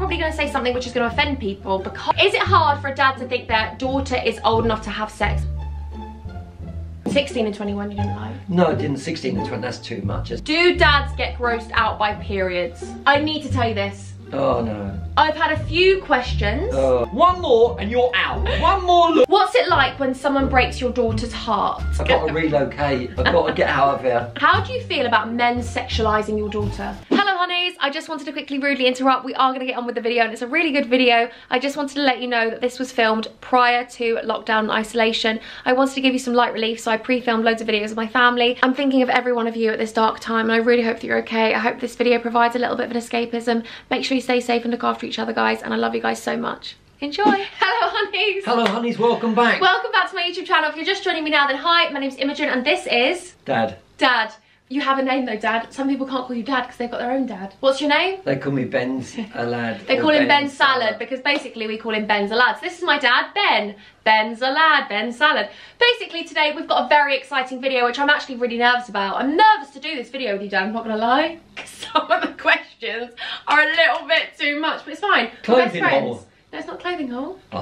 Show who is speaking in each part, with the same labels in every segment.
Speaker 1: probably going to say something which is going to offend people, because is it hard for a dad to think their daughter is old enough to have sex? 16 and 21 you didn't like?
Speaker 2: No, I didn't. 16 and 20, that's too much.
Speaker 1: Do dads get grossed out by periods? I need to tell you this.
Speaker 2: Oh no.
Speaker 1: I've had a few questions.
Speaker 2: One more and you're out. One more look.
Speaker 1: What's it like when someone breaks your daughter's heart?
Speaker 2: I've got to relocate. I've got to get out of here.
Speaker 1: How do you feel about men sexualizing your daughter? Hello honeys, I just wanted to quickly rudely interrupt. We are going to get on with the video and it's a really good video. I just wanted to let you know that this was filmed prior to lockdown and isolation. I wanted to give you some light relief, so I pre-filmed loads of videos of my family. I'm thinking of every one of you at this dark time and I really hope that you're okay. I hope this video provides a little bit of an escapism. Make sure you stay safe and look after each other, guys, and I love you guys so much. Enjoy. Hello honeys.
Speaker 2: Hello honeys, welcome back.
Speaker 1: Welcome back to my YouTube channel. If you're just joining me now, then hi, my name's Imogen and this is...
Speaker 2: Dad.
Speaker 1: Dad. You have a name though, Dad. Some people can't call you Dad because they've got their own dad. What's your name?
Speaker 2: They call me Ben's a lad.
Speaker 1: They call him Ben Salad because basically we call him Ben's a lad. So this is my dad, Ben. Ben's a lad, Ben Salad. Basically today we've got a very exciting video which I'm actually really nervous about. I'm nervous to do this video with you, Dad, I'm not gonna lie. Because some of the questions are a little bit too much, but it's fine.
Speaker 2: Clothing hole.
Speaker 1: No, it's not clothing hole.
Speaker 2: Oh.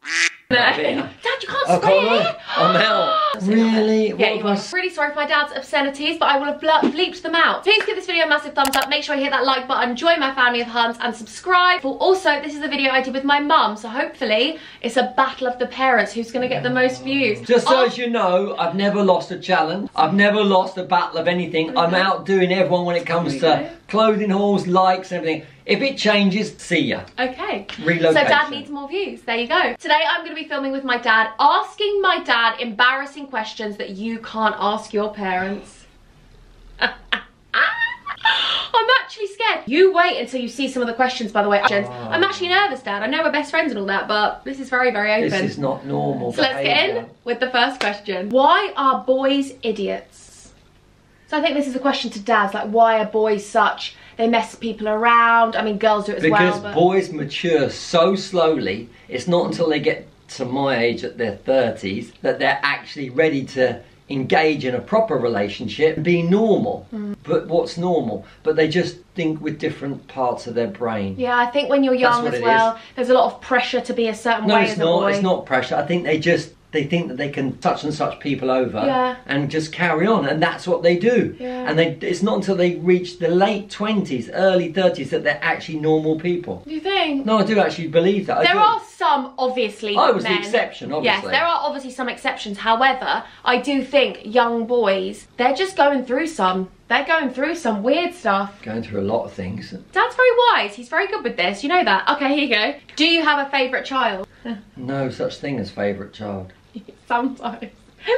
Speaker 1: No. Dad, you can't swear.
Speaker 2: I'm out. Really?
Speaker 1: Yeah, you are. Really sorry for my dad's obscenities, but I will have bleeped them out. Please give this video a massive thumbs up. Make sure you hit that like button, join my family of Huns, and subscribe. Also, this is a video I did with my mum, so hopefully it's a battle of the parents who's going to get the most views.
Speaker 2: Just so as you know, I've never lost a challenge. I've never lost a battle of anything. I'm outdoing everyone when it comes to clothing hauls, likes, and everything. If it changes, see ya. Okay. Relocation.
Speaker 1: So Dad needs more views. There you go. Today I'm going to be filming with my dad, asking my dad embarrassing questions that you can't ask your parents. I'm actually scared. You wait until you see some of the questions, by the way. I'm actually nervous, Dad. I know we're best friends and all that, but this is very, very open.
Speaker 2: This is not normal
Speaker 1: So let's get in with the first question. Why are boys idiots? So I think this is a question to dads, like why are boys such... They mess people around. I mean, girls do it as well.
Speaker 2: Because boys mature so slowly, it's not until they get to my age at their 30s that they're actually ready to engage in a proper relationship and be normal. But what's normal? But they just think with different parts of their brain.
Speaker 1: Yeah, I think when you're young as well, there's a lot of pressure to be a certain way as a boy.
Speaker 2: No, it's not pressure. I think they think that they can such and such people over and just carry on, and that's what they do. And it's not until they reach the late 20s, early 30s that they're actually normal people.
Speaker 1: Do you think?
Speaker 2: No, I do actually believe that.
Speaker 1: There are some, obviously,
Speaker 2: I was the exception, obviously.
Speaker 1: Yes, there are obviously some exceptions. However, I do think young boys, they're just going through some. They're going through some weird stuff.
Speaker 2: Going through a lot of things.
Speaker 1: Dad's very wise. He's very good with this. You know that. Okay, here you go. Do you have a favourite child?
Speaker 2: No such thing as favourite child.
Speaker 1: Sometimes.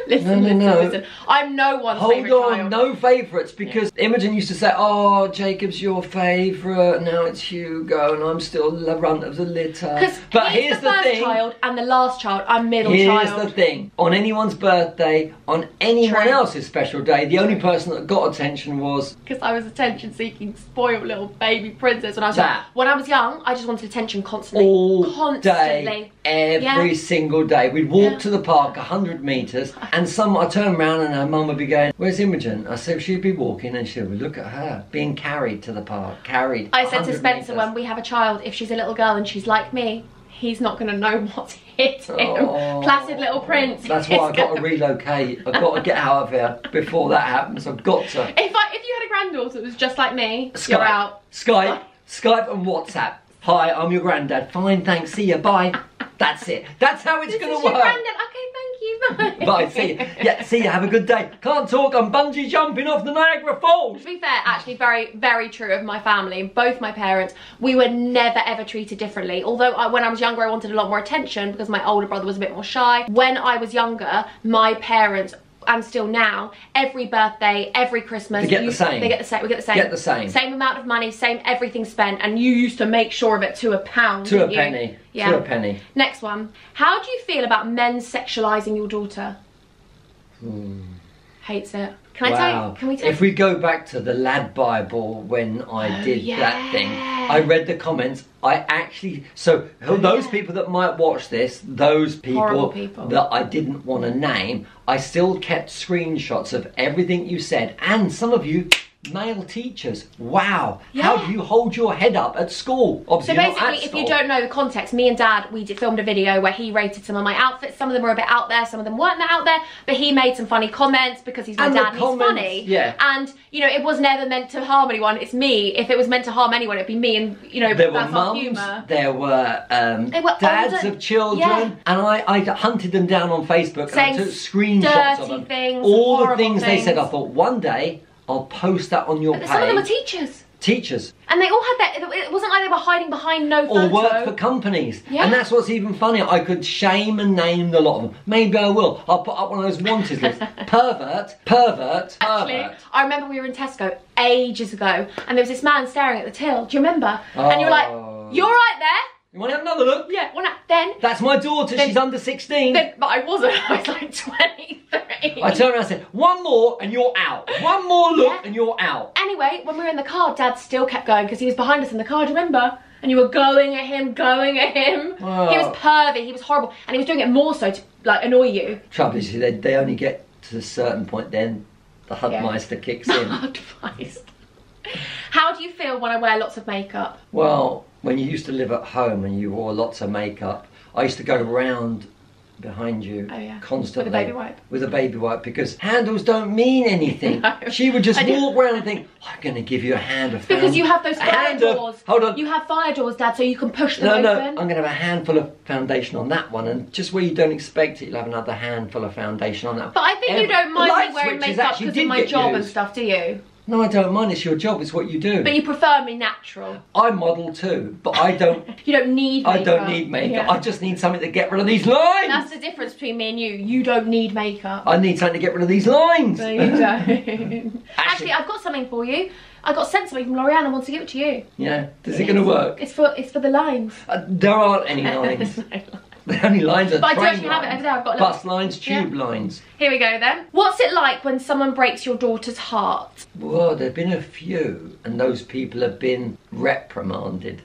Speaker 1: Listen. I'm no one's favourite child.
Speaker 2: Hold on, no favourites, because Imogen used to say, oh, Jacob's your favourite, now it's Hugo, and I'm still the runt of the litter.
Speaker 1: But here's the first child and the last child, I'm middle child.
Speaker 2: Here's the thing, on anyone's birthday, on anyone else's special day, the only person that got attention was...
Speaker 1: Because I was attention-seeking, spoiled little baby princess when I was young. When I was young, I just wanted attention constantly.
Speaker 2: All day, every single day. We'd walk to the park 100 metres, and I turned around and her mum would be going, where's Imogen? I said, she'd be walking and she would look at her, being carried to the park, carried.
Speaker 1: I said to Spencer, when we have a child, if she's a little girl and she's like me, he's not going to know what's hit him. Placid little prince.
Speaker 2: That's why I've got to relocate. I've got to get out of here before that happens. I've got to.
Speaker 1: If you had a granddaughter that was just like me, you're out.
Speaker 2: Skype and WhatsApp. Hi, I'm your granddad. Fine, thanks. See ya. Bye. That's it. That's how it's going to work.
Speaker 1: Granddad. Okay, thank you. Bye.
Speaker 2: Bye. See ya. Yeah, see ya. Have a good day. Can't talk. I'm bungee jumping off the Niagara Falls.
Speaker 1: To be fair, actually very, very true of my family. Both my parents, we were never ever treated differently. Although when I was younger, I wanted a lot more attention because my older brother was a bit more shy. When I was younger, my parents, and still now, every birthday, every Christmas,
Speaker 2: they get the same.
Speaker 1: We get the same.
Speaker 2: Get the same.
Speaker 1: Same amount of money, same everything spent, and you used to make sure of it to a pound.
Speaker 2: To a penny.
Speaker 1: Yeah.
Speaker 2: To a penny.
Speaker 1: Next one. How do you feel about men sexualising your daughter? Hates it. Can I tell you? Can
Speaker 2: if we go back to the Lad Bible when I did that thing, I read the comments. I actually, those people that might watch this, those people that I didn't want to name, I still kept screenshots of everything you said, and some of you male teachers. Wow. How do you hold your head up at school? Obviously,
Speaker 1: so basically, if you don't know the context, me and Dad, we filmed a video where he rated some of my outfits. Some of them were a bit out there, some of them weren't that out there, but he made some funny comments because he's my dad and he's funny.
Speaker 2: Yeah.
Speaker 1: And, you know, it was never meant to harm anyone. It's me. If it was meant to harm anyone, it'd be me, and, you know,
Speaker 2: there
Speaker 1: that's
Speaker 2: were
Speaker 1: our
Speaker 2: mums,
Speaker 1: humour.
Speaker 2: there were dads of children, and I hunted them down on Facebook and I took screenshots of them.
Speaker 1: Things,
Speaker 2: all the things they said. I thought, one day I'll post that on your page.
Speaker 1: Some of them were teachers.
Speaker 2: Teachers.
Speaker 1: And they all had that, it wasn't like they were hiding behind no photo.
Speaker 2: Or work for companies. And that's what's even funnier. I could shame and name a lot of them. Maybe I will. I'll put up one of those wanted lists. Pervert.
Speaker 1: Actually, I remember we were in Tesco ages ago and there was this man staring at the till. Do you remember? And you were like, you're right there.
Speaker 2: You want to have another look?
Speaker 1: Yeah, then...
Speaker 2: That's my daughter, she's under 16.
Speaker 1: But I wasn't, I was like 23.
Speaker 2: I turned around and said, one more and you're out. One more look and you're out.
Speaker 1: Anyway, when we were in the car, Dad still kept going because he was behind us in the car, do you remember? And you were going at him.
Speaker 2: Oh.
Speaker 1: He was pervy, he was horrible. And he was doing it more so to, like, annoy you.
Speaker 2: Trouble is, they only get to a certain point, then the Hudmeister kicks in.
Speaker 1: Hudmeister. How do you feel when I wear lots of makeup?
Speaker 2: Well, when you used to live at home and you wore lots of makeup, I used to go around behind you constantly
Speaker 1: with a baby wipe.
Speaker 2: With a baby wipe, because handles don't mean anything. No. She would just walk around and think, I'm going to give you a hand of
Speaker 1: because you have those fire doors.
Speaker 2: Hold on.
Speaker 1: You have fire doors, Dad, so you can push them open.
Speaker 2: No, I'm going to have a handful of foundation on that one, and just where you don't expect it, you'll have another handful of foundation on that one.
Speaker 1: But I think you don't mind me wearing makeup because of my job and stuff, do you?
Speaker 2: No, I don't mind. It's your job. It's what you do.
Speaker 1: But you prefer me natural.
Speaker 2: I model too, but I don't...
Speaker 1: You don't need makeup.
Speaker 2: I don't need makeup. I just need something to get rid of these lines.
Speaker 1: That's the difference between me and you. You don't need makeup.
Speaker 2: I need something to get rid of these lines.
Speaker 1: No, you don't. Actually, I've got something for you. I got sent something from L'Oreal and I want to give it to you.
Speaker 2: Yeah. Is it going to work?
Speaker 1: It's for the lines.
Speaker 2: There aren't any lines.
Speaker 1: No lines.
Speaker 2: The only lines are
Speaker 1: but I do
Speaker 2: train
Speaker 1: actually
Speaker 2: lines,
Speaker 1: have it over there. I've got
Speaker 2: bus lines, tube lines.
Speaker 1: Here we go then. What's it like when someone breaks your daughter's heart?
Speaker 2: Well, there have been a few, and those people have been reprimanded.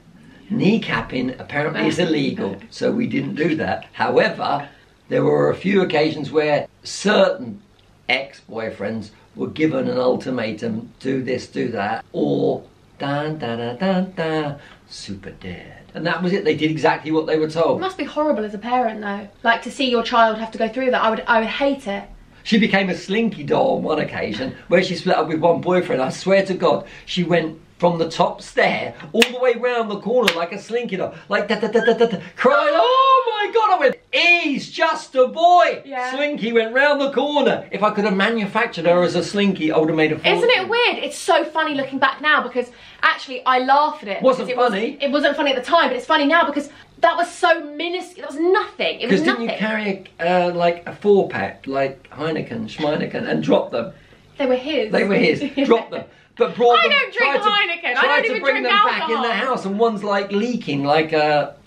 Speaker 2: Kneecapping apparently is illegal, so we didn't do that. However, there were a few occasions where certain ex-boyfriends were given an ultimatum: do this, do that, or super dead. And that was it. They did exactly what they were told.
Speaker 1: It must be horrible as a parent, though. Like, to see your child have to go through that. I would hate it.
Speaker 2: She became a slinky doll on one occasion where she split up with one boyfriend. I swear to God, she went from the top stair all the way round the corner like a slinky doll, like crying. Oh my God! I went, he's just a boy.
Speaker 1: Yeah.
Speaker 2: Slinky went round the corner. If I could have manufactured her as a slinky, I would have made a fortune.
Speaker 1: Isn't it weird? It's so funny looking back now because actually I laugh at it.
Speaker 2: Wasn't funny.
Speaker 1: It wasn't funny at the time, but it's funny now because that was so minuscule. That was nothing. It was nothing.
Speaker 2: Because didn't you carry like a 4-pack, like Schmeineken, and drop them?
Speaker 1: They were his.
Speaker 2: They were his. Drop them. But brought them.
Speaker 1: I don't drink Heineken. I don't even drink alcohol. Tried to bring them back in the
Speaker 2: house, and one's like leaking like a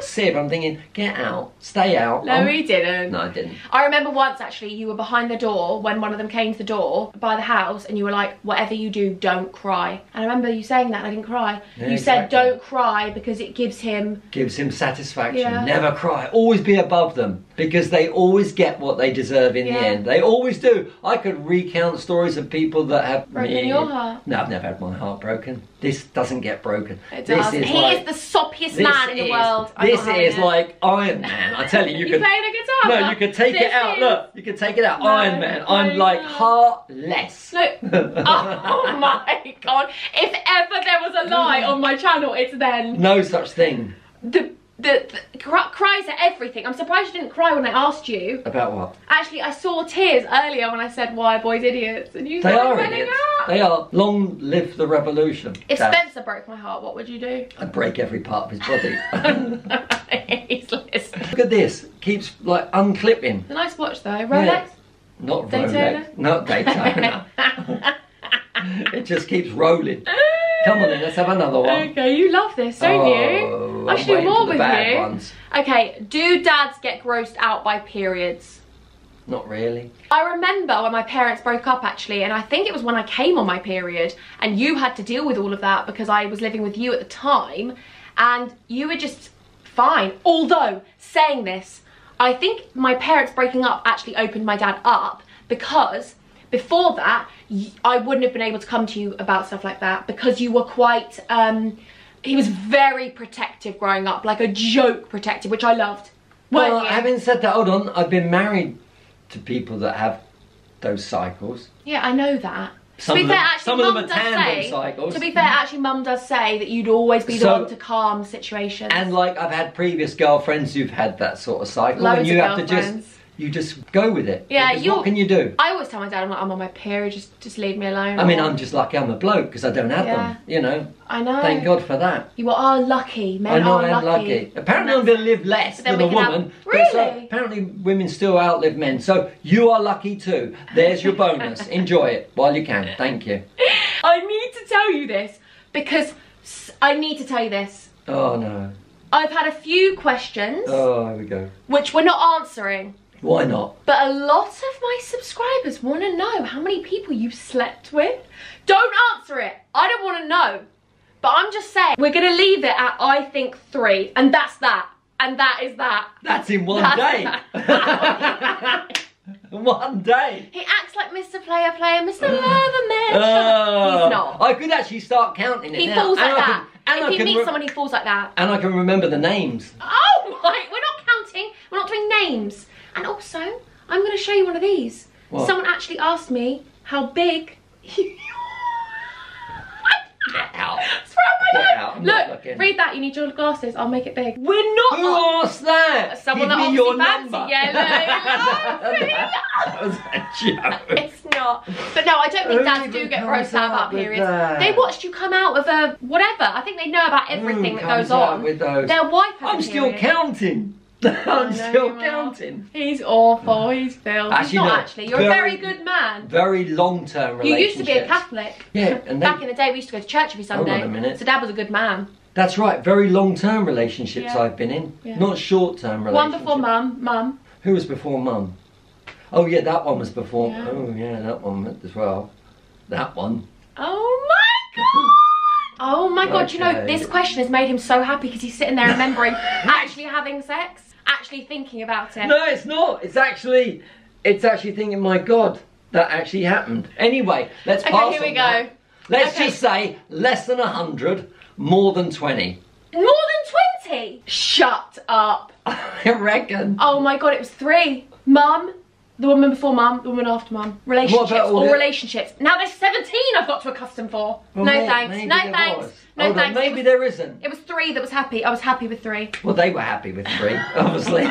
Speaker 2: sieve. I'm thinking, get out, stay out.
Speaker 1: No, he didn't.
Speaker 2: No, I didn't.
Speaker 1: I remember once actually, you were behind the door when one of them came to the door by the house, and you were like, whatever you do, don't cry. And I remember you saying that, and I didn't cry.
Speaker 2: Yeah,
Speaker 1: you said, don't cry because it gives him
Speaker 2: satisfaction.
Speaker 1: Yeah.
Speaker 2: Never cry. Always be above them, because they always get what they deserve in the end. They always do. I could recount stories of people that have
Speaker 1: broken your heart.
Speaker 2: No, I've never had my heart broken. This doesn't get broken.
Speaker 1: It does. He is the soppiest man in the world.
Speaker 2: This is like Iron Man. I tell you, you could.
Speaker 1: Playing a guitar.
Speaker 2: No, you could take it out. Look, you could take it out. No, Iron Man. I'm like heartless.
Speaker 1: No. Oh my God! If ever there was a lie on my channel, it's then.
Speaker 2: No such thing.
Speaker 1: The cries at everything. I'm surprised you didn't cry when I asked you.
Speaker 2: About what?
Speaker 1: Actually, I saw tears earlier when I said, why are boys idiots? And you
Speaker 2: They
Speaker 1: started
Speaker 2: are
Speaker 1: running
Speaker 2: idiots.
Speaker 1: out.
Speaker 2: They are. Long live the revolution.
Speaker 1: If Spencer broke my heart, what would you do?
Speaker 2: I'd break every part of his body.
Speaker 1: He's listening.
Speaker 2: Look at this. Keeps like unclipping.
Speaker 1: It's a nice watch though. Rolex?
Speaker 2: Yeah. Not
Speaker 1: Daytona?
Speaker 2: Rolex. Not Daytona. It just keeps rolling. Come on then, let's have another one.
Speaker 1: Okay, you love this, don't you? I should do more with you. Ones. Okay, do dads get grossed out by periods?
Speaker 2: Not really.
Speaker 1: I remember when my parents broke up actually, and I think it was when I came on my period, and you had to deal with all of that because I was living with you at the time, and you were just fine. Although, saying this, I think my parents breaking up actually opened my dad up because before that, I wouldn't have been able to come to you about stuff like that because you were quite, he was very protective growing up, like a joke protective, which I loved.
Speaker 2: Well, having said that, hold on, I've been married to people that have those cycles.
Speaker 1: Yeah, I know that.
Speaker 2: Some of them are tandem cycles.
Speaker 1: To be fair, actually, Mum does say that you'd always be the one to calm situations.
Speaker 2: And like, I've had previous girlfriends who've had that sort of cycle,
Speaker 1: Loads
Speaker 2: and you
Speaker 1: of
Speaker 2: have to
Speaker 1: girlfriends.
Speaker 2: you just go with it.
Speaker 1: Yeah,
Speaker 2: because what can you do?
Speaker 1: I always tell my dad, I'm like, I'm on my period, just leave me alone.
Speaker 2: I mean, I'm just lucky I'm a bloke because I don't have them, you know.
Speaker 1: I know.
Speaker 2: Thank God for that.
Speaker 1: You are lucky. Men
Speaker 2: I know
Speaker 1: are
Speaker 2: I'm lucky. Apparently I'm going to live less than a woman.
Speaker 1: Really?
Speaker 2: So apparently women still outlive men. So you are lucky too. There's your bonus. Enjoy it while you can. Thank you.
Speaker 1: I need to tell you this because I need to tell you this.
Speaker 2: Oh no.
Speaker 1: I've had a few questions.
Speaker 2: Oh, here we go.
Speaker 1: Which we're not answering.
Speaker 2: Why not?
Speaker 1: But a lot of my subscribers want to know how many people you've slept with. Don't answer it. I don't want to know. But I'm just saying, we're going to leave it at, I think, 3. And that's that. And that is that.
Speaker 2: That's in one day. One day.
Speaker 1: He acts like Mr. Player, Mr. Loverman. He's not.
Speaker 2: I could actually start counting it
Speaker 1: He
Speaker 2: now.
Speaker 1: falls like
Speaker 2: And
Speaker 1: that.
Speaker 2: and
Speaker 1: if he meets someone, he falls like that.
Speaker 2: And I can remember the names.
Speaker 1: Oh my, we're not counting. We're not doing names. And also, I'm going to show you one of these.
Speaker 2: What?
Speaker 1: Someone actually asked me how big you
Speaker 2: Get out.
Speaker 1: Get
Speaker 2: out.
Speaker 1: Look, read that. You need your glasses. I'll make it big. We're not.
Speaker 2: Who asked that?
Speaker 1: Someone
Speaker 2: Give
Speaker 1: that
Speaker 2: me your
Speaker 1: obviously
Speaker 2: number.
Speaker 1: That
Speaker 2: was a joke.
Speaker 1: It's not. But no, I don't think dads do get grossed out about periods. They watched you come out of a whatever. I think they know about everything that goes on.
Speaker 2: With those?
Speaker 1: Their wife has
Speaker 2: I'm still counting. I'm still counting.
Speaker 1: He's awful. He's Phil. He's not actually. You're a very good man.
Speaker 2: Very long-term relationship.
Speaker 1: You used to be a Catholic.
Speaker 2: Yeah. And
Speaker 1: back in the day, we used to go to church every Sunday.
Speaker 2: Hold on a minute.
Speaker 1: So Dad was a good man.
Speaker 2: That's right. Very long-term relationships I've been in. Yeah. Not short-term relationships.
Speaker 1: One before Mum.
Speaker 2: Who was before Mum? Oh yeah, that one was before. Yeah. Oh yeah, that one as well. That one.
Speaker 1: Oh my God. Oh my God, you know, this question has made him so happy because he's sitting there remembering actually having sex, actually thinking about it.
Speaker 2: No, it's not. It's actually thinking, my God, that actually happened. Anyway, let's pass on.
Speaker 1: Okay, here we go.
Speaker 2: Let's just say less than 100, more than 20.
Speaker 1: More than 20? Shut up.
Speaker 2: I reckon.
Speaker 1: Oh my God, it was 3. Mum, the woman before Mum, the woman after Mum. Relationships, all relationships. Now there's 17 I've got to accustom for.
Speaker 2: Well,
Speaker 1: no thanks, no thanks. No thanks.
Speaker 2: Maybe there isn't.
Speaker 1: It was 3 that was happy. I was happy with 3.
Speaker 2: Well, they were happy with 3, obviously.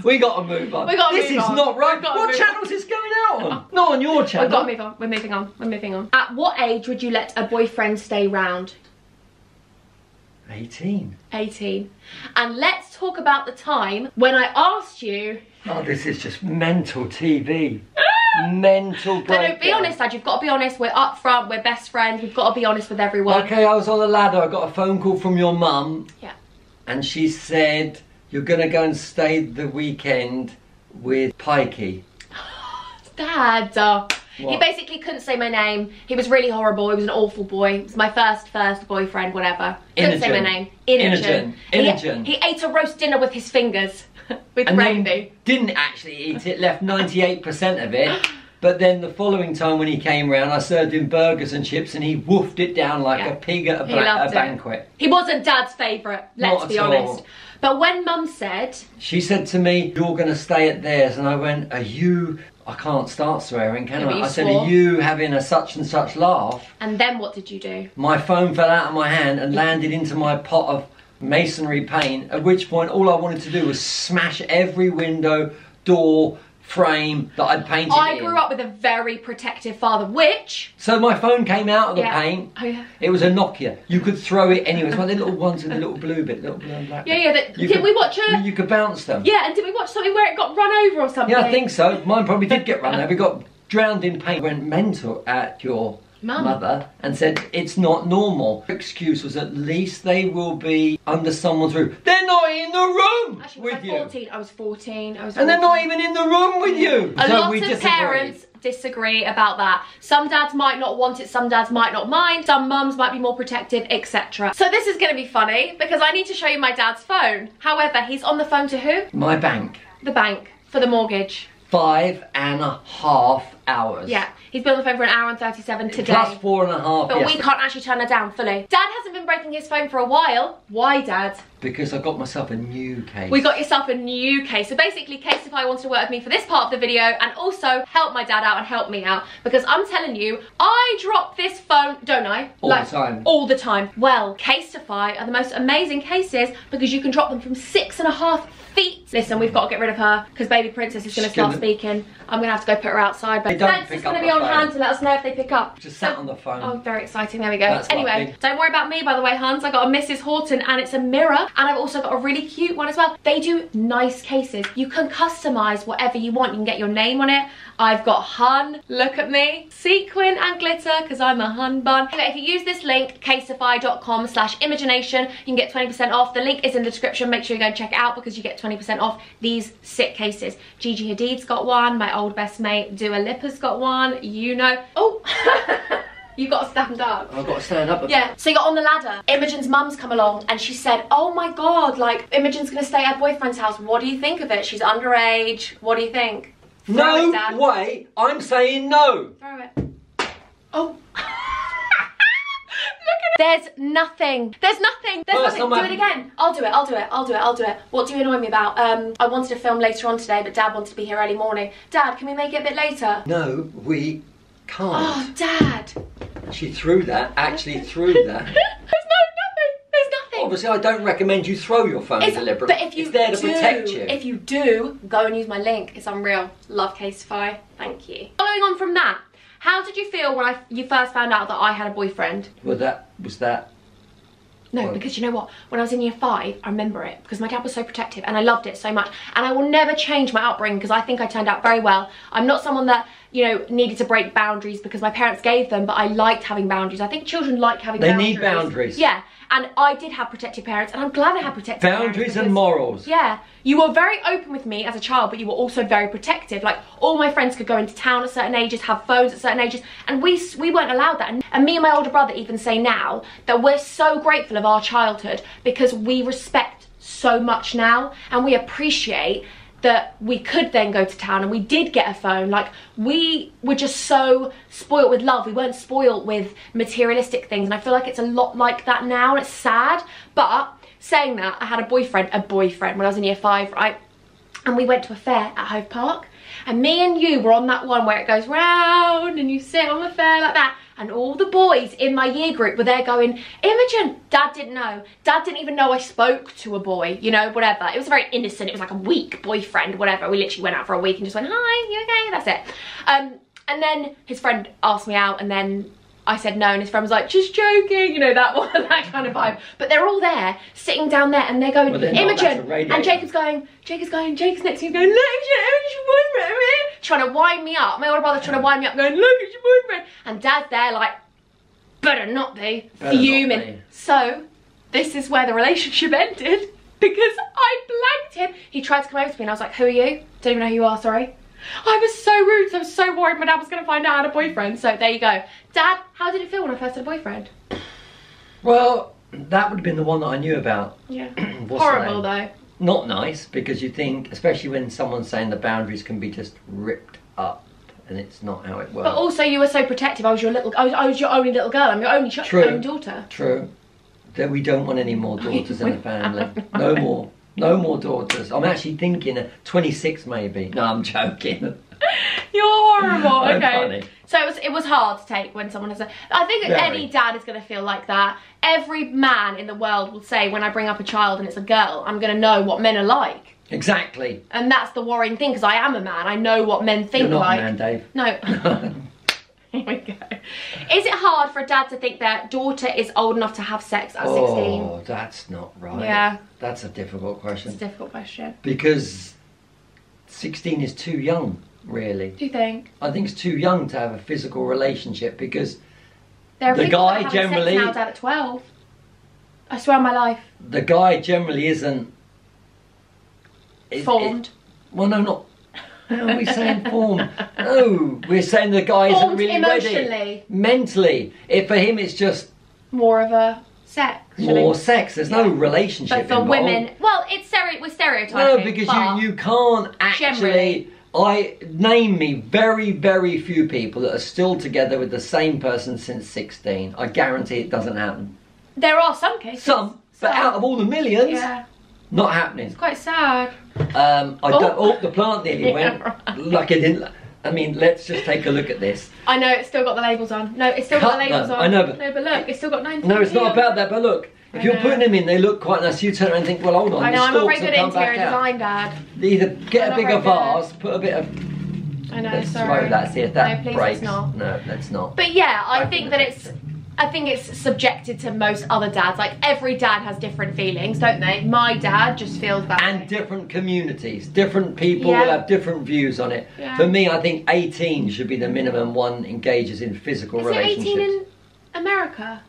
Speaker 2: We got to move on. This is not right. What channel is this going out on? Not on your channel.
Speaker 1: We've got to move on. We're moving on. We're moving on. At what age would you let a boyfriend stay round?
Speaker 2: 18.
Speaker 1: 18. And let's talk about the time when I asked you...
Speaker 2: Oh, this is just mental TV. Mental breakdown.
Speaker 1: No, be honest, Dad. You've got to be honest. We're up front. We're best friends. We've got to be honest with everyone.
Speaker 2: Okay, I was on the ladder. I got a phone call from your mum.
Speaker 1: Yeah.
Speaker 2: And she said, you're going to go and stay the weekend with Pikey.
Speaker 1: Dad. He basically couldn't say my name. He was really horrible. He was an awful boy. It was my first boyfriend, whatever. Couldn't say my name. Imogen. He ate a roast dinner with his fingers. With gravy.
Speaker 2: Didn't actually eat it, left 98% of it. But then the following time when he came round, I served him burgers and chips and he woofed it down like a pig at a banquet.
Speaker 1: He wasn't Dad's favourite, let's be honest. But when Mum said... She
Speaker 2: said to me, you're going to stay at theirs. And I went, are you... I can't start swearing, can I? I said, are you having a such and such laugh?
Speaker 1: And then what did you do?
Speaker 2: My phone fell out of my hand and landed into my pot of masonry paint, at which point all I wanted to do was smash every window, door, frame that I'd painted
Speaker 1: I grew up with a very protective father, which...
Speaker 2: So my phone came out of the paint.
Speaker 1: Oh, yeah.
Speaker 2: It was a Nokia. You could throw it anywhere. It's one of the little ones with a little blue bit, little blue and black.
Speaker 1: Yeah. Did we watch a...
Speaker 2: You could bounce them.
Speaker 1: Yeah, and did we watch something where it got run over or something?
Speaker 2: Yeah, I think so. Mine probably did get run over. We got drowned in paint. Went mental at your mother and said it's not normal. Her excuse was at least they will be under someone's roof. They're not in the room with you.
Speaker 1: I was 14.
Speaker 2: And they're not even in the room with you.
Speaker 1: A lot of parents disagree about that. Some dads might not want it, some dads might not mind, some mums might be more protective, etc. So this is going to be funny because I need to show you my dad's phone. However, he's on the phone to who?
Speaker 2: My bank.
Speaker 1: The bank for the mortgage.
Speaker 2: $5.5 hours.
Speaker 1: Yeah, he's been on the phone for an hour and 37 today.
Speaker 2: Plus 4.5.
Speaker 1: But we can't actually turn her down fully. Dad hasn't been breaking his phone for a while. Why, Dad?
Speaker 2: Because I got myself a new case.
Speaker 1: We got yourself a new case. So basically, Casetify wanted to work with me for this part of the video and also help my dad out and help me out. Because I'm telling you, I drop this phone, don't I?
Speaker 2: All the time.
Speaker 1: All the time. Well, Casetify are the most amazing cases because you can drop them from 6.5 feet. Listen, we've got to get rid of her because baby princess is going to start speaking. I'm going to have to go put her outside. But Dad's just going to be on hand to let us know if they pick up.
Speaker 2: Just sat on the phone.
Speaker 1: Oh, very exciting. There we go.
Speaker 2: That's
Speaker 1: anyway,
Speaker 2: lovely.
Speaker 1: Don't worry about me, by the way, Hans. I got a Mrs. Horton and it's a mirror. And I've also got a really cute one as well. They do nice cases. You can customize whatever you want. You can get your name on it. I've got Hun, look at me, sequin and glitter, because I'm a Hun bun. Anyway, if you use this link, casetify.com/imagination, you can get 20% off. The link is in the description. Make sure you go and check it out because you get 20% off these sick cases. Gigi Hadid's got one, my old best mate Dua Lipa's got one, you know. Oh! You got to stand up.
Speaker 2: I've got to stand up.
Speaker 1: Yeah, so you got on the ladder. Imogen's mum's come along and she said, oh my God, like Imogen's gonna stay at her boyfriend's house. What do you think of it? She's underage. What do you think?
Speaker 2: No way, I'm saying no.
Speaker 1: Throw it. Oh. Look at it. There's nothing. There's nothing. There's nothing. Do it again. I'll do it. I'll do it. I'll do it. I'll do it. What do you annoy me about? I wanted to film later on today, but Dad wanted to be here early morning. Dad, can we make it a bit later?
Speaker 2: No, we can't.
Speaker 1: Oh, Dad.
Speaker 2: She threw that, actually threw that.
Speaker 1: There's nothing.
Speaker 2: Obviously, I don't recommend you throw your phone deliberately.
Speaker 1: But if you
Speaker 2: it's there to protect you.
Speaker 1: If you do, go and use my link. It's unreal. Love Casetify. Thank you. Following on from that, how did you feel when you first found out that I had a boyfriend?
Speaker 2: Well, was that?
Speaker 1: No, because you know what? When I was in year 5, I remember it because my dad was so protective and I loved it so much. And I will never change my upbringing because I think I turned out very well. I'm not someone that, you know, needed to break boundaries because my parents gave them, but I liked having boundaries. I think children like having boundaries. They need boundaries. Yeah. And I did have protective parents, and I'm glad I had protective parents.
Speaker 2: Boundaries and morals.
Speaker 1: Yeah. You were very open with me as a child, but you were also very protective. Like, all my friends could go into town at certain ages, have phones at certain ages, and we weren't allowed that. And me and my older brother even say now that we're so grateful of our childhood because we respect so much now, and we appreciate that we could then go to town and we did get a phone. Like, we were just so spoiled with love. We weren't spoiled with materialistic things, and I feel like it's a lot like that now, and it's sad. But saying that, I had a boyfriend when I was in year 5, right? And we went to a fair at Hove Park, and me and you were on that one where it goes round and you sit on the fair like that. And all the boys in my year group were there going, Imogen. Dad didn't know. Dad didn't even know I spoke to a boy, you know, whatever. It was very innocent. It was like a week boyfriend, whatever. We literally went out for a week and just went, hi, you okay? That's it. And then his friend asked me out, and then I said no, and his friend was like, just joking, you know, that one, that kind of vibe. But they're all there, sitting down there, and they're going, well, Imogen. And Jacob's next to me, going, look, it's your boyfriend, trying to wind me up. My older brother's trying to wind me up, going, look, it's your boyfriend. And Dad's there like, better not be, fuming. So, this is where the relationship ended, because I blanked him. He tried to come over to me, and I was like, who are you? Don't even know who you are, sorry. I was so rude, so I was so worried my dad was going to find out I had a boyfriend. So there you go. Dad, how did it feel when I first had a boyfriend?
Speaker 2: Well, that would have been the one that I knew about.
Speaker 1: Yeah. Horrible though.
Speaker 2: Not nice, because you think, especially when someone's saying the boundaries can be just ripped up, and it's not how it works. But
Speaker 1: also, you were so protective. I was your only little girl. I'm your only daughter.
Speaker 2: True. That we don't want any more daughters in the family. No more. No more daughters. I'm actually thinking 26 maybe. No, I'm joking.
Speaker 1: You're horrible. Okay.
Speaker 2: Funny.
Speaker 1: So it was hard to take when someone has a... I think any dad is going to feel like that. Every man in the world will say, when I bring up a child and it's a girl, I'm going to know what men are like.
Speaker 2: Exactly.
Speaker 1: And that's the worrying thing, because I am a man. I know what men think.
Speaker 2: You're not
Speaker 1: like.
Speaker 2: a man, Dave.
Speaker 1: No. Here we go. Is it hard for a dad to think their daughter is old enough to have sex at 16?
Speaker 2: Oh, that's not right.
Speaker 1: Yeah.
Speaker 2: That's a difficult question.
Speaker 1: It's a difficult question.
Speaker 2: Because 16 is too young, really.
Speaker 1: Do you think?
Speaker 2: I think it's too young to have a physical relationship, because
Speaker 1: the guy generally... Sex now, Dad, at 12. I swear on my life.
Speaker 2: The guy generally isn't...
Speaker 1: Formed.
Speaker 2: Well, no, not... How are we saying form? No, we're saying the guy isn't really ready. Mentally. For him, it's just...
Speaker 1: More of a sex.
Speaker 2: More sex. There's no relationship
Speaker 1: But for
Speaker 2: involved.
Speaker 1: Women... Well, we're stereotyping.
Speaker 2: No, because you can't actually Name me very, very few people that are still together with the same person since 16. I guarantee it doesn't happen.
Speaker 1: There are some cases.
Speaker 2: Some. But out of all the millions,
Speaker 1: yeah,
Speaker 2: not happening.
Speaker 1: it's quite sad.
Speaker 2: The plant nearly went.
Speaker 1: Right.
Speaker 2: Like it didn't. I mean, let's just take a look at this.
Speaker 1: I know, it's still got the labels on. No, it's still got the labels on.
Speaker 2: I know, but...
Speaker 1: No, but look, it's still got 19.
Speaker 2: No, it's not about that, but look. If you're putting them in, they look quite nice. You turn around and think, well, hold on.
Speaker 1: I know, I'm not very good at
Speaker 2: come back
Speaker 1: interior
Speaker 2: out.
Speaker 1: design, Dad.
Speaker 2: Either get a bigger
Speaker 1: very good.
Speaker 2: vase, put a bit of...
Speaker 1: I know,
Speaker 2: Let's
Speaker 1: sorry.
Speaker 2: throw that, see if that
Speaker 1: No, please,
Speaker 2: breaks.
Speaker 1: let's not.
Speaker 2: No, let's not.
Speaker 1: But yeah, I think that it's subjected to most other dads. Like, every dad has different feelings, don't they? My dad just feels that
Speaker 2: And
Speaker 1: way.
Speaker 2: different communities. Different people
Speaker 1: Yeah.
Speaker 2: will have different views on it.
Speaker 1: Yeah.
Speaker 2: For me, I think 18 should be the minimum one engages in physical
Speaker 1: Is it
Speaker 2: relationships.
Speaker 1: 18 in America?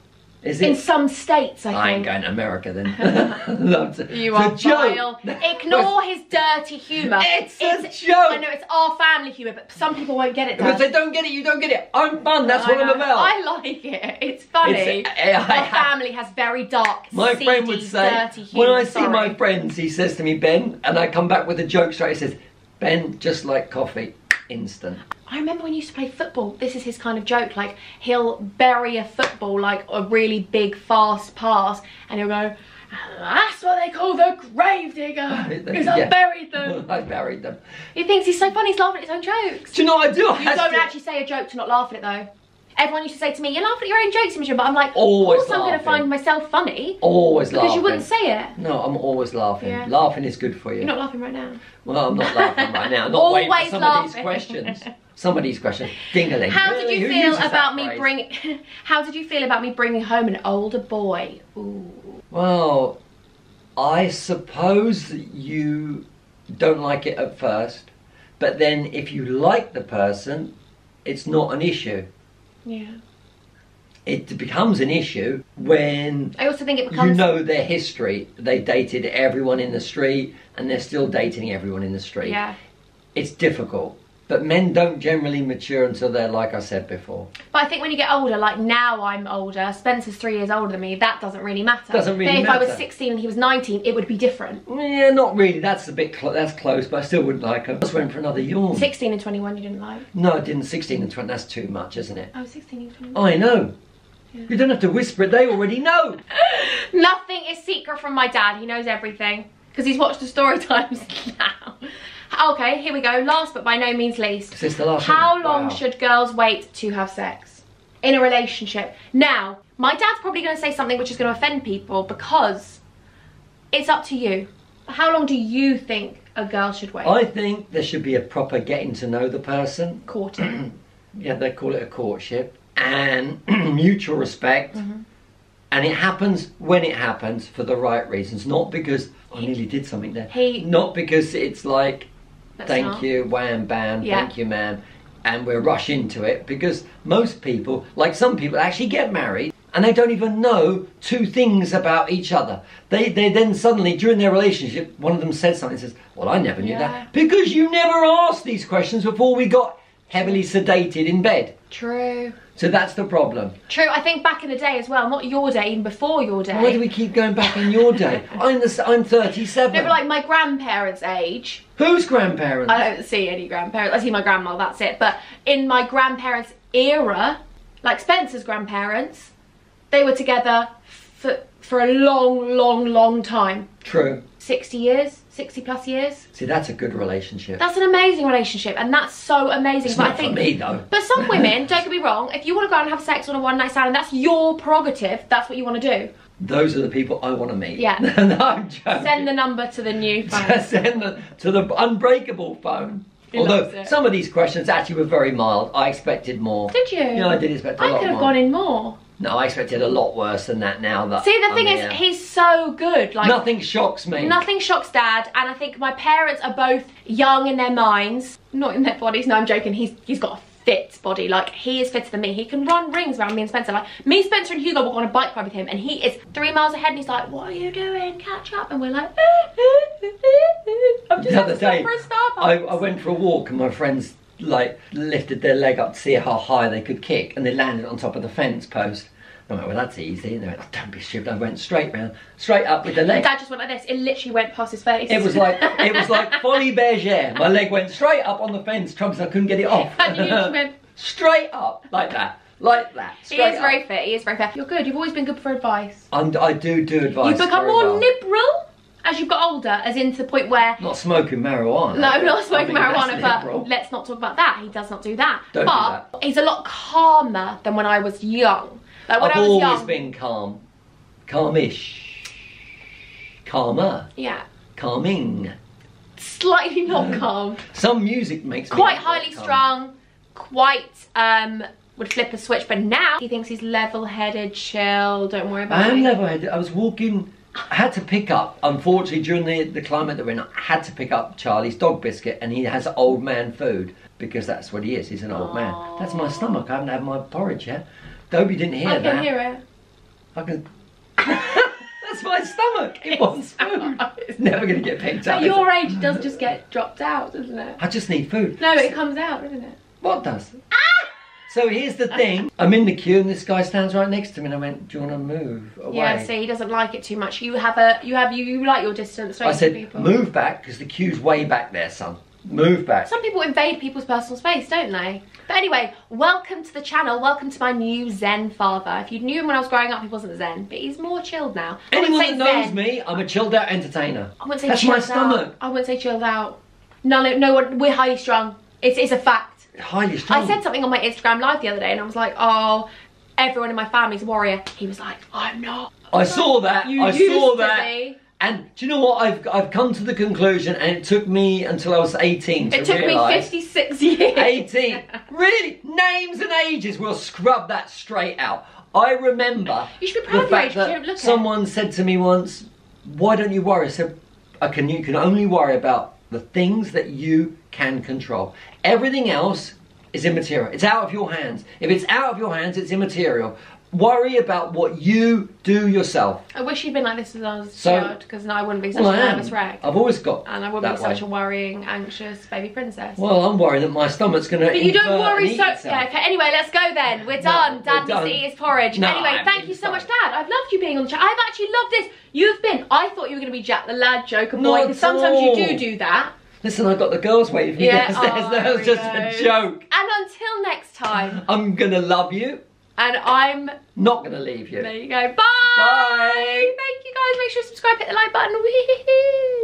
Speaker 2: Is
Speaker 1: In
Speaker 2: it?
Speaker 1: some states, I
Speaker 2: I ain't
Speaker 1: think.
Speaker 2: going to America then. Love to.
Speaker 1: You
Speaker 2: It's
Speaker 1: are
Speaker 2: a joke.
Speaker 1: vile. Ignore his dirty humour.
Speaker 2: It's a joke.
Speaker 1: I know, it's our family humour, but some people won't get it,
Speaker 2: If
Speaker 1: Dad.
Speaker 2: they don't get it, you don't get it. I'm fun, that's what I'm
Speaker 1: know.
Speaker 2: about.
Speaker 1: I like it. It's funny. Our family has very dark,
Speaker 2: My
Speaker 1: seedy,
Speaker 2: friend would say,
Speaker 1: dirty humour.
Speaker 2: when I see my friends, he says to me, Ben, and I come back with a joke straight, he says, Ben, just like coffee, instant.
Speaker 1: I remember when he used to play football, this is his kind of joke, like he'll bury a football, like a really big fast pass, and he'll go, that's what they call the grave digger, because I buried them.
Speaker 2: I buried them.
Speaker 1: He thinks he's so funny, he's laughing at his own jokes.
Speaker 2: Do you know what I do?
Speaker 1: You don't actually say a joke to not laugh at it though. Everyone used to say to me, you're laughing at your own jokes, Imogen, but I'm like,
Speaker 2: Always
Speaker 1: of course I'm going to
Speaker 2: laughing.
Speaker 1: find myself funny.
Speaker 2: Always laughing.
Speaker 1: Because you wouldn't say it.
Speaker 2: No, I'm always laughing.
Speaker 1: Yeah.
Speaker 2: Laughing is good for you.
Speaker 1: You're not laughing right now.
Speaker 2: Well, I'm not laughing right now. Not waiting for
Speaker 1: Always
Speaker 2: some of these
Speaker 1: laughing.
Speaker 2: questions. Some of these questions. Ding-a-ling.
Speaker 1: How did you
Speaker 2: Who
Speaker 1: feel
Speaker 2: uses
Speaker 1: about
Speaker 2: that
Speaker 1: me
Speaker 2: phrase?
Speaker 1: bringing? How did you feel about me bringing home an older boy? Ooh.
Speaker 2: Well, I suppose you don't like it at first, but then if you like the person, it's not an issue.
Speaker 1: Yeah.
Speaker 2: It becomes an issue when
Speaker 1: I also think it becomes.
Speaker 2: you know their history. They dated everyone in the street and they're still dating everyone in the street.
Speaker 1: Yeah.
Speaker 2: It's difficult. But men don't generally mature until they're, like I said before.
Speaker 1: But I think when you get older, like now I'm older, Spencer's 3 years older than me, that doesn't really matter.
Speaker 2: Doesn't really
Speaker 1: but if I was
Speaker 2: matter.
Speaker 1: 16 and he was 19, it would be different.
Speaker 2: Yeah, not really. That's a bit that's close, but I still wouldn't like him. I just went for another yawn.
Speaker 1: 16 and 21 you didn't like?
Speaker 2: No, I didn't. 16 and 20, that's too much, isn't it?
Speaker 1: Oh, 16 and 21.
Speaker 2: I know.
Speaker 1: Yeah.
Speaker 2: You don't have to whisper it, they already know.
Speaker 1: Nothing is secret from my dad. He knows everything. Because he's watched the story times now. Okay, here we go. Last but by no means least.
Speaker 2: Is this the last
Speaker 1: How
Speaker 2: one?
Speaker 1: long
Speaker 2: Wow.
Speaker 1: should girls wait to have sex in a relationship? Now, my dad's probably going to say something which is going to offend people because it's up to you. How long do you think a girl should wait?
Speaker 2: I think there should be a proper getting to know the person.
Speaker 1: Courting.
Speaker 2: Yeah, they call it a courtship. And mutual respect.
Speaker 1: Mm-hmm.
Speaker 2: And it happens when it happens for the right reasons. Not because I nearly did something there. Not because it's like, thank you, wham, bam, thank you, ma'am. And we'll rush into it. Because most people, like some people, actually get married and they don't even know two things about each other. They then suddenly, during their relationship, one of them says something and says, well, I never knew that. Because you never asked these questions before we got heavily sedated in bed.
Speaker 1: True.
Speaker 2: So that's the problem.
Speaker 1: True, I think back in the day as well, not your day, even before your day.
Speaker 2: Why do we keep going back in your day? I'm 37.
Speaker 1: No, but like my grandparents' age.
Speaker 2: Whose grandparents?
Speaker 1: I don't see any grandparents. I see my grandma, that's it. But in my grandparents' era, like Spencer's grandparents, they were together for a long time.
Speaker 2: True.
Speaker 1: 60 years, 60 plus years.
Speaker 2: See, that's a good relationship.
Speaker 1: That's an amazing relationship, and that's so amazing.
Speaker 2: It's
Speaker 1: but
Speaker 2: not
Speaker 1: I think,
Speaker 2: for me, though.
Speaker 1: But some women, don't get me wrong, if you want to go out and have sex on a one night stand, and that's your prerogative, that's what you want to do.
Speaker 2: Those are the people I want to meet.
Speaker 1: Yeah.
Speaker 2: No, I'm joking.
Speaker 1: Send the number to the new phone.
Speaker 2: Send to the unbreakable phone.
Speaker 1: He loves
Speaker 2: Although
Speaker 1: it.
Speaker 2: some of these questions actually were very mild. I expected more.
Speaker 1: Did you?
Speaker 2: Yeah, I did expect a lot more.
Speaker 1: I could have gone in more.
Speaker 2: No, I expected a lot worse than that now. That
Speaker 1: See, the thing is, he's so good. Like
Speaker 2: nothing shocks me.
Speaker 1: Nothing shocks Dad, and I think my parents are both young in their minds, not in their bodies. No, I'm joking. He's got a fit body. Like, he is fitter than me. He can run rings around me and Spencer. Like, me, Spencer, and Hugo will go on a bike ride with him, and he is 3 miles ahead, and he's like, "What are you doing? Catch up!" And we're like, "I'm just
Speaker 2: The other
Speaker 1: stop
Speaker 2: day,
Speaker 1: for a Starbucks."
Speaker 2: I went for a walk, and my friends like lifted their leg up to see how high they could kick, and they landed on top of the fence post. I went, well, that's easy. And they went, oh, don't be stupid. I went straight up with the leg.
Speaker 1: Dad just went like this. It literally went past his face.
Speaker 2: It was like Folie Bergère. My leg went straight up on the fence. Trumps, I couldn't get it off.
Speaker 1: And you just went
Speaker 2: straight up like that. Like that.
Speaker 1: He is very fit. He is very fit. You're good. You've always been good for advice.
Speaker 2: I do advice.
Speaker 1: You've become more liberal as you've got older, as in to the point where...
Speaker 2: Not smoking marijuana.
Speaker 1: No, not smoking marijuana, but
Speaker 2: liberal.
Speaker 1: let's not talk about that. He does not do that.
Speaker 2: Don't do that.
Speaker 1: He's a lot calmer than when I was young. Like when
Speaker 2: I've
Speaker 1: I was
Speaker 2: always
Speaker 1: young,
Speaker 2: been calm. Calmish. Calmer.
Speaker 1: Yeah.
Speaker 2: Calming.
Speaker 1: Slightly not calm.
Speaker 2: Some music makes me
Speaker 1: Quite highly
Speaker 2: calm.
Speaker 1: strung. Quite, would flip a switch. But now he thinks he's level-headed, chill, don't worry about it.
Speaker 2: I am level-headed. I was walking... I had to pick up, unfortunately, during the climate that we're in, I had to pick up Charlie's dog biscuit, and he has old man food, because that's what he is. He's an old man. That's my stomach. I haven't had my porridge yet. Hope you didn't hear that.
Speaker 1: I can hear it.
Speaker 2: I can... That's my stomach. It wants food. It's never going to get picked up.
Speaker 1: At your age, it does just get dropped out, doesn't it?
Speaker 2: I just need food.
Speaker 1: No, it comes out, doesn't it?
Speaker 2: What does? So here's the thing. I'm in the queue and this guy stands right next to me and I went, do you want to move away?
Speaker 1: Yeah, see, he doesn't like it too much. You like your distance, don't
Speaker 2: I
Speaker 1: you,
Speaker 2: said,
Speaker 1: people?
Speaker 2: move back because the queue's way back there, son. Move back.
Speaker 1: Some people invade people's personal space, don't they? But anyway, welcome to the channel. Welcome to my new Zen father. If you knew him when I was growing up, he wasn't Zen, but he's more chilled now.
Speaker 2: Anyone that knows me, I'm a chilled out entertainer.
Speaker 1: I wouldn't say
Speaker 2: that's
Speaker 1: chilled
Speaker 2: my stomach.
Speaker 1: Out. I wouldn't say chilled out. No one. We're highly strung. It's a fact.
Speaker 2: Highly strung.
Speaker 1: I said something on my Instagram live the other day, and I was like, "Oh, everyone in my family's a warrior." He was like, "I'm not."
Speaker 2: I saw that.
Speaker 1: You
Speaker 2: I
Speaker 1: used
Speaker 2: saw
Speaker 1: to
Speaker 2: that.
Speaker 1: be.
Speaker 2: And do you know what? I've come to the conclusion, and it took me until I was 18 to
Speaker 1: It took me 56 years.
Speaker 2: 18. Really? Names and ages. We'll scrub that straight out. I remember
Speaker 1: You should be proud
Speaker 2: the
Speaker 1: of your
Speaker 2: fact
Speaker 1: age, you don't
Speaker 2: that
Speaker 1: look it.
Speaker 2: someone said to me once, "Why don't you worry?" I said, you can only worry about the things that you can control. Everything else is immaterial. It's out of your hands. If it's out of your hands, it's immaterial. Worry about what you do yourself.
Speaker 1: I wish you'd been like this as I was a child, because I wouldn't be such
Speaker 2: Well,
Speaker 1: a
Speaker 2: I am.
Speaker 1: nervous wreck.
Speaker 2: I've always got
Speaker 1: And I wouldn't be
Speaker 2: that
Speaker 1: such
Speaker 2: way.
Speaker 1: a worrying, anxious baby princess.
Speaker 2: Well, I'm worried that my stomach's going to
Speaker 1: But you don't
Speaker 2: invert
Speaker 1: worry
Speaker 2: and
Speaker 1: so...
Speaker 2: eat itself.
Speaker 1: Yeah, okay, anyway, let's go then. We're done. Dad needs to eat his porridge.
Speaker 2: No,
Speaker 1: anyway,
Speaker 2: I've
Speaker 1: thank
Speaker 2: been
Speaker 1: you so much,
Speaker 2: sorry.
Speaker 1: Dad. I've loved you being on the chat. I've actually loved this. You've been... I thought you were going to be Jack the Lad joker boy,
Speaker 2: Not
Speaker 1: because
Speaker 2: at
Speaker 1: sometimes
Speaker 2: all.
Speaker 1: you do that.
Speaker 2: Listen, I've got the girls waiting for me
Speaker 1: Yeah,
Speaker 2: downstairs.
Speaker 1: oh,
Speaker 2: That was just a joke.
Speaker 1: And until next time.
Speaker 2: I'm going to love you.
Speaker 1: And I'm...
Speaker 2: Not going to leave you.
Speaker 1: There you go. Bye.
Speaker 2: Bye.
Speaker 1: Thank you, guys. Make sure to subscribe, hit the like button. Wee-hee-hee.